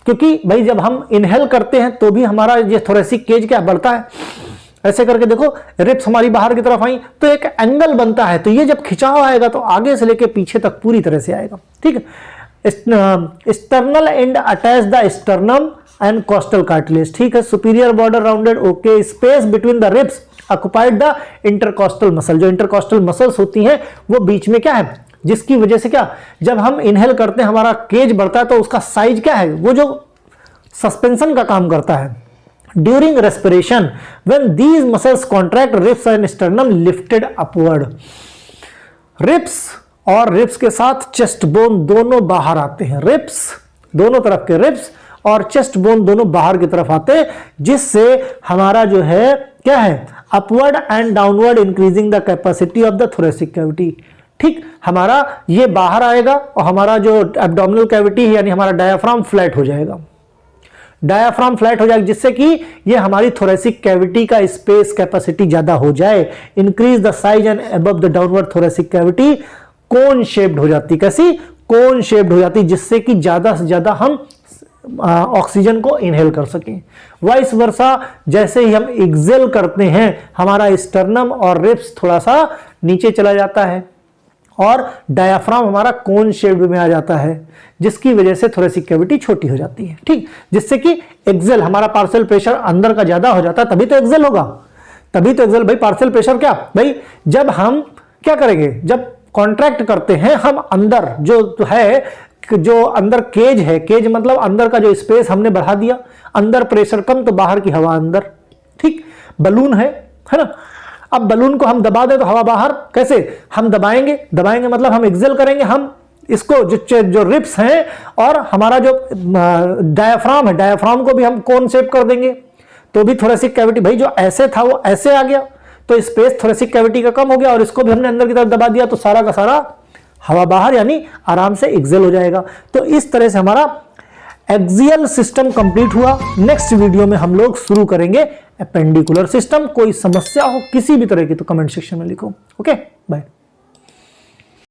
क्योंकि भाई जब हम इनहेल करते हैं तो भी हमारा ये थोरेसिक केज क्या बढ़ता है, ऐसे करके देखो रिब्स हमारी बाहर की तरफ आई तो एक एंगल बनता है, तो ये जब खिंचाव आएगा तो आगे से लेके पीछे तक पूरी तरह से आएगा। ठीक है, sternal end attach the sternum and costal cartilage. ठीक है, superior border rounded, okay. Space between the ribs occupied the intercostal muscle, जो इंटरकोस्टल मसल्स होती हैं वो बीच में क्या है, जिसकी वजह से क्या, जब हम इनहेल करते हैं हमारा केज बढ़ता है तो उसका साइज क्या है, वो जो सस्पेंशन का काम करता है। During respiration when these muscles contract, ribs and sternum lifted upward. Ribs और रिब्स के साथ चेस्ट बोन दोनों बाहर आते हैं, रिब्स दोनों तरफ के रिब्स और चेस्ट बोन दोनों बाहर की तरफ आते हैं, जिससे हमारा जो है क्या है, upward and downward increasing the capacity of the thoracic cavity. ठीक, हमारा ये बाहर आएगा और हमारा जो एब्डोमिनल कैविटी है यानी हमारा डायाफ्राम फ्लैट हो जाएगा, डायाफ्राम फ्लैट हो जाएगा, जिससे कि ये हमारी थोरेसिक कैविटी का स्पेस कैपेसिटी ज्यादा हो जाए। Increase the size and above the downward thoracic cavity cone shaped हो जाती, कैसी, कोन शेप्ड हो जाती, जिससे कि ज्यादा से ज्यादा हम ऑक्सीजन को इनहेल कर सकें। वाइस वर्सा, जैसे ही हम एक्सेल करते हैं हमारा स्टर्नम और रिब्स थोड़ा सा नीचे चला जाता है और डायाफ्राम हमारा कोन शेप्ड में आ जाता है, जिसकी वजह से थोरेसिक कैविटी छोटी हो जाती है। ठीक, जिससे कि एक्सेल हमारा पार्शियल प्रेशर अंदर का ज्यादा हो जाता है, तभी तो एक्सेल होगा, तभी तो एक्सेल। भाई पार्शियल प्रेशर क्या, भाई जब हम क्या करेंगे, जब कॉन्ट्रैक्ट करते हैं हम अंदर जो है, जो अंदर केज है, केज मतलब अंदर का जो स्पेस हमने बढ़ा दिया, अंदर प्रेशर कम तो बाहर की हवा अंदर। ठीक, बलून है ना, अब बलून को हम दबा दें तो हवा बाहर, कैसे हम दबाएंगे, दबाएंगे मतलब हम एक्सेल करेंगे, हम इसको जो रिब्स हैं और हमारा जो डायाफ्राम है, डायाफ्राम को भी हम कोन शेप कर देंगे, तो भी थोरेसिक कैविटी, भाई जो ऐसे था वो ऐसे आ गया तो स्पेस थोरेसिक कैविटी का कम हो गया, और इसको भी हमने अंदर की तरफ दबा दिया तो सारा का सारा हवा बाहर, यानी आराम से एक्सेल हो जाएगा। तो इस तरह से हमारा एक्सियल सिस्टम कंप्लीट हुआ। नेक्स्ट वीडियो में हम लोग शुरू करेंगे एपेंडिकुलर सिस्टम। कोई समस्या हो किसी भी तरह की तो कमेंट सेक्शन में लिखो। Okay, bye.